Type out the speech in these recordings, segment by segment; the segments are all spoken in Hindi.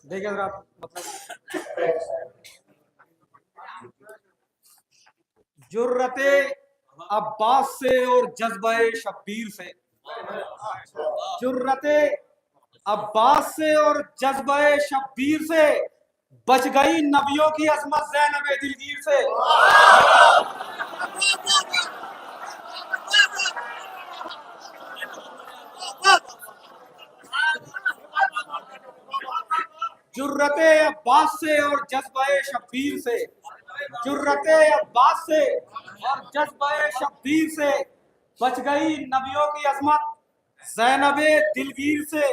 देखिए अगर आप मतलब जुर्रते अब्बास से और जज्बे शब्बीर से, जुर्रते अब्बास से और जज्बे शब्बीर से बच गई नबियों की अजमत ज़ैनब दिलगीर से। जुर्रते अब्बास से और जज्बे शब्बीर से, जुर्रते अब्बास से और जज्बे शब्बीर से बच गई नबियों की अजमत ज़ैनब दिलगीर से।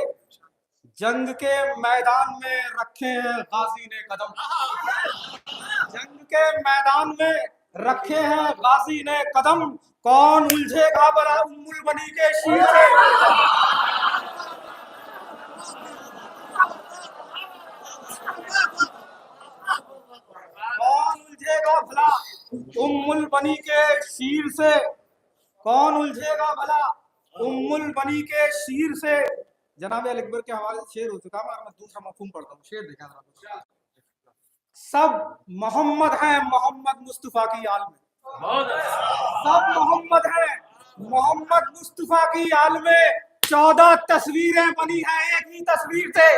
जंग के मैदान में रखे हैं गाजी ने कदम, जंग के मैदान में रखे हैं गाजी ने कदम, कौन उलझेगा भला उम्मुल बनी के शीर से। कौन उलझेगा भला उम्मुल बनी के शीर से, कौन उलझेगा भला उम्मुल बनी के शीर से। जनाब अल अकबर के हवाले से शेर हो चुका, मैं दूसरा मफहूम पढ़ता हूँ। शेर देखा, सब मोहम्मद हैं मोहम्मद मुस्तफा की आल में, सब मोहम्मद हैं मोहम्मद मुस्तफा की आल में, 14 तस्वीरें बनी हैं एक ही तस्वीर से।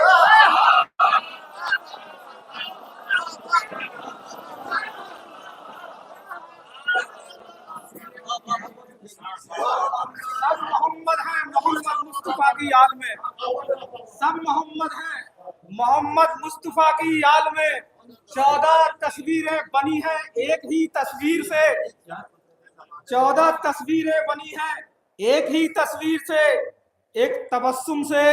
सब मोहम्मद हैं मोहम्मद मुस्तफा की आल में, सब मोहम्मद हैं मोहम्मद मुस्तफा की आल में, 14 तस्वीरें बनी हैं एक ही तस्वीर से, 14 तस्वीरें बनी हैं एक ही तस्वीर से। एक तबस्सुम से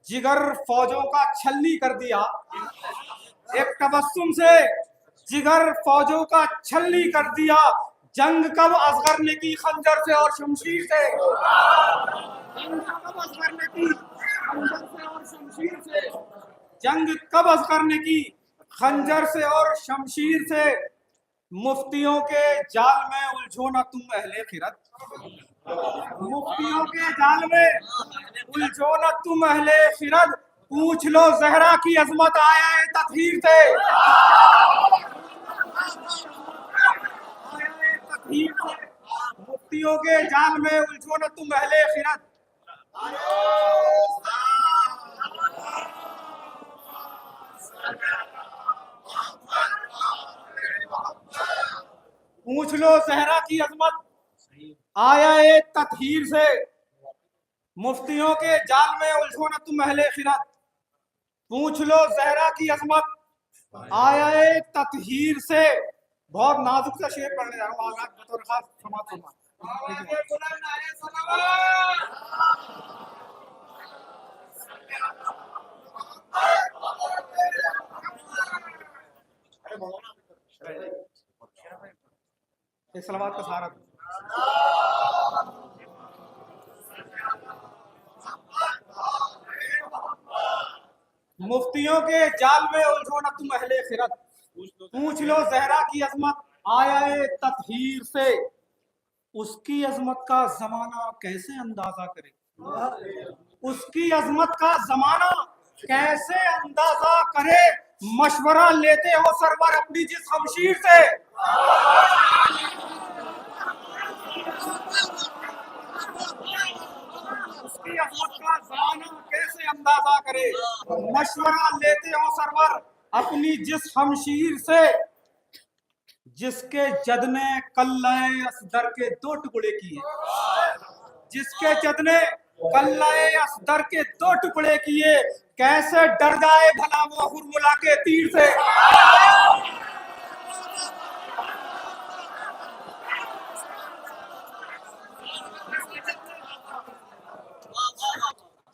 जिगर फौजों का छलनी कर दिया, एक तबस्सुम से जिगर फौजों का छलनी कर दिया, जंग कब असगर ने की खंजर से और शमशीर से, जंग कब असगर ने की खंजर से और शमशीर से, जंग कब असगर ने की खंजर से और शमशीर से। मुफ्तियों के जाल में उलझो ना तुम अहले खिरत, मुफ्तियों के जाल में उलझो ना तुम अहले खिरत, पूछ लो जहरा की अजमत आया है तत्हीर से, मुफ्तियों के जाल में उलझो ना तुम अहले खिरत। पूछ लो जहरा की अजमत आया है तत्हीर से, मुफ्तियों के जाल में उलझो ना तुम अहले खिरत, पूछ लो जहरा की अजमत आया है तत्हीर से। बहुत नाजुक सा शेर पढ़ने जा रहा हूँ, आगाज बतौर खास समाज सुनना। एक सलावत का सहारा दो। मुफ्तियों के जाल में उलझो ना तुम अहले खिरत, पूछ लो जहरा की अजमत आया है तत्हीर से। उसकी अजमत का जमाना कैसे अंदाजा करे, उसकी अजमत का जमाना कैसे अंदाजा करे, मशवरा लेते हो सरवर अपनी जिस शमशीर से। उसकी अजमत का जमाना कैसे अंदाजा करे, मशवरा लेते हो सरवर अपनी जिस शमशीर से। जिसके जद ने कल्लाए असदर के 2 टुकड़े किए, जिसके जद ने कल्लाए असदर के 2 टुकड़े किए, कैसे डर जाए भला वो हुरमुला के तीर से।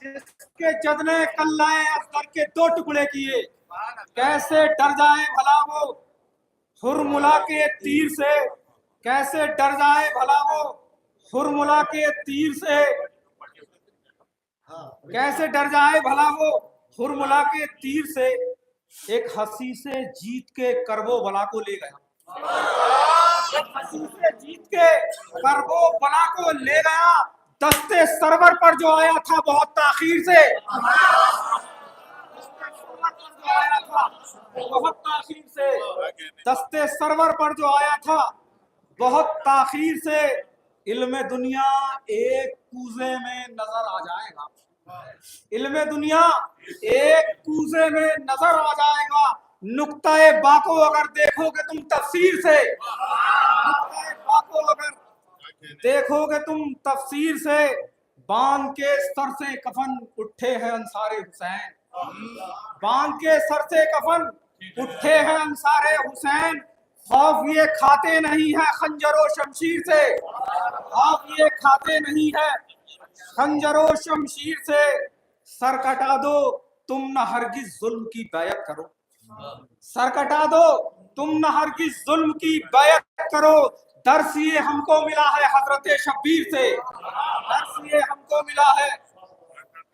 जिसके जद ने कल्लाए असदर के 2 टुकड़े किए, कैसे डर जाए भला वो हुरमुला के तीर से कैसे डर जाए भला वो, हुरमुला के तीर से कैसे डर जाए भला वो, हुरमुला के तीर से एक हंसी से जीत के करबो बला को ले गया। एक हंसी से जीत के करबो बला को ले गया। दस्ते सरवर पर जो आया था बहुत ताखीर से, बहुत ताखीर से, दस्ते सरवर पर जो आया था बहुत ताखीर से, इल्मे दुनिया एक कूजे में नजर आ जाएगा। इल्मे दुनिया एक कूजे में नजर आ जाएगा। नुक्ता-ए बाको अगर देखोगे तुम तफसीर से, नुक्ता-ए बाको अगर देखोगे तुम तफसीर से, बांध के सर से कफन उठे हैं अंसारे हुसैन, बांध के सर से कफन उठे हैं अंसारे हुसैन। खौफ ये खाते नहीं है खंजरो शमशीर से, खौफ ये खाते नहीं है खंजरो शमशीर से। सर कटा दो तुम न हरगिज जुल्म की बैयत करो, सर कटा दो तुम न हरगिज जुल्म की बैयत करो। दर्स ये हमको मिला है हजरत शब्बीर से, दर्स ये हमको मिला है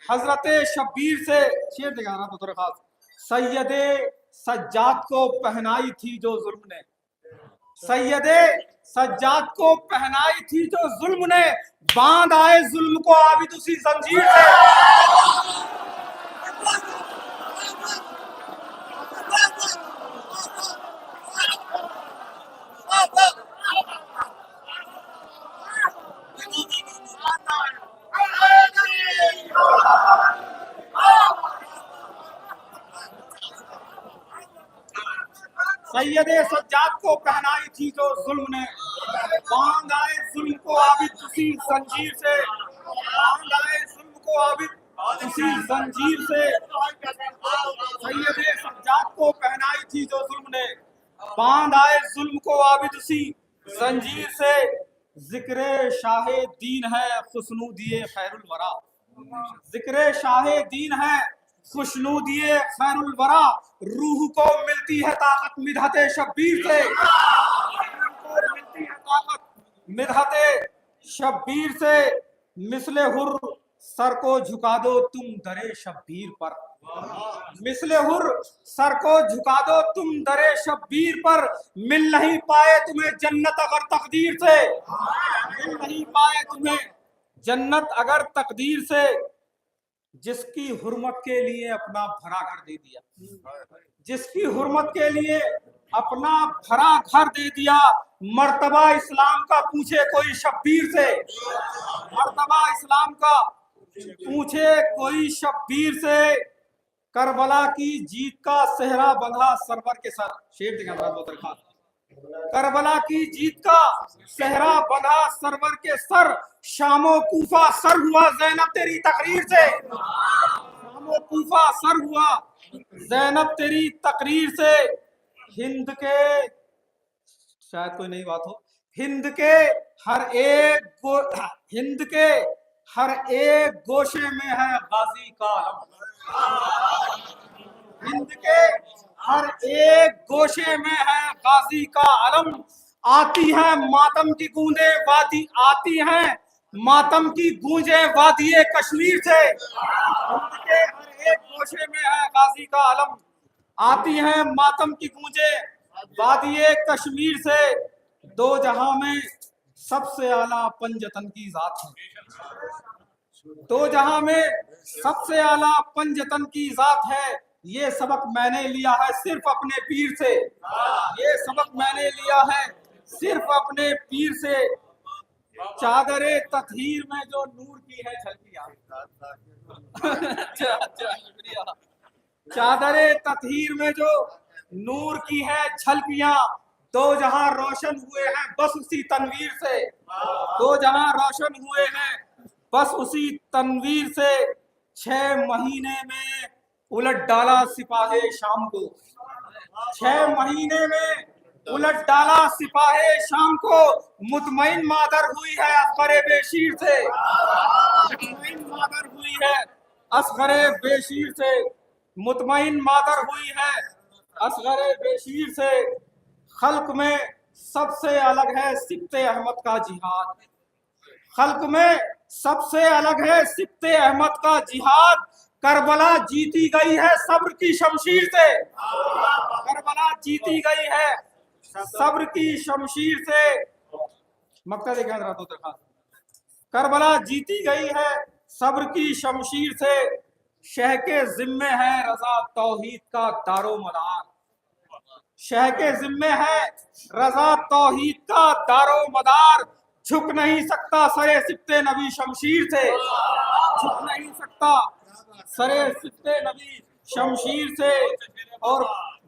हजरत शब्बीर से। शेर दिखा रहा था खास। सैयदे सज्जाद को पहनाई थी जो जुल्म ने, सैयदे सज्जाद को पहनाई थी जो जुल्म ने, बांध आए जुल्म को आबिद उसी जंजीर से। सैयदे सज्जाद को पहनाई थी जो जुल्म ने, बांध आए जुल्म को आबिद उसी जंजीर से, बांध आए जुल्म को आबिद उसी जंजीर से। सैयदे सज्जाद को पहनाई थी जो जुल्म ने, बांध आए जुल्म को आबिद उसी जंजीर से। जिक्रे शाहे दीन है खुशनूदिए खैरुल वरा, जिक्रे शाहे दीन है खुशनूदिए खैरुल वरा। रूह को मिलती है ताकत मिदहते शब्बीर से, रूह को मिलती है ताकत मिदहते शब्बीर से। मिसले हुर सर को झुका दो तुम दरे शब्बीर पर, मिसले हुर सर को झुका दो तुम दरे शब्बीर पर। मिल नहीं पाए तुम्हें जन्नत अगर तकदीर से, मिल नहीं पाए तुम्हें जन्नत अगर तकदीर से। जिसकी हुर्मत के लिए अपना भरा घर दे दिया, जिसकी हुर्मत के लिए अपना भरा घर दे दिया। मर्तबा इस्लाम का पूछे कोई शब्बीर से, मर्तबा इस्लाम का पूछे कोई शब्बीर से। करबला की जीत का सेहरा बंधा सरवर के सर। शेर दिखा, करबला की जीत का सेहरा बंधा सरवर के सर। शामो कूफा सर हुआ ज़ैनब तेरी तकरीर से, शामो कूफा सर हुआ ज़ैनब तेरी तकरीर से। हिंद के शायद कोई नई बात हो, हिंद के हर एक गोशे में है गाजी का अलम, हिंद के हर एक गोशे में है गाजी का अलम। आती है मातम की गूंजे वादी, आती है मातम की गूंजे वादिये कश्मीर से। हिंद के हर एक गोशे में है गाजी का अलम, आती है मातम की गूंजे वादिये कश्मीर से। दो जहां में सबसे आला पंजतन की जात है, दो जहां में सबसे आला पंजतन की जात है। ये सबक मैंने लिया है सिर्फ अपने पीर से, ये सबक मैंने लिया है सिर्फ अपने पीर से। चादरे ततहीर में जो नूर की है झलकियां, शुक्रिया। चादरे ततहीर में जो नूर की है झलकियां, दो जहां रोशन हुए हैं बस उसी तनवीर से, दो जहां रोशन हुए हैं बस उसी तनवीर से। 6 महीने में उलट डाला सिपाहे शाम को, 6 महीने में उलट डाला सिपाहे शाम को। मुतमईन मादर हुई है असगरे बेशीर से, मुतमईन मादर हुई है असगरे बेशीर से, मुतमईन मादर हुई है असगरे बेशीर से। खल्क में सबसे अलग है सिब्ते अहमद का जिहाद। खल्क में सबसे अलग है सिब्ते अहमद का जिहाद। करबला जीती गई है सब्र की शमशीर से। करबला जीती गई है सब्र की शमशीर से। मक्ता देखें रातों तक। करबला जीती गई है सब्र की शमशीर से। शह के जिम्मे है रजा तौहीद का दारो मदार। शह के जिम्मे है रजा तौहीद का दारो मदार। झुक नहीं सकता सरे सिफ्ते नबी शमशीर से। झुक नहीं सकता सरे सिफ्ते नबी शमशीर से। और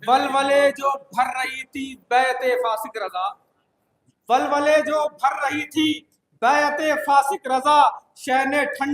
वलवले जो भर रही थी बैते फासिक रजा। वलवले जो भर रही थी बैते फासिक रजा। शह ने ठंड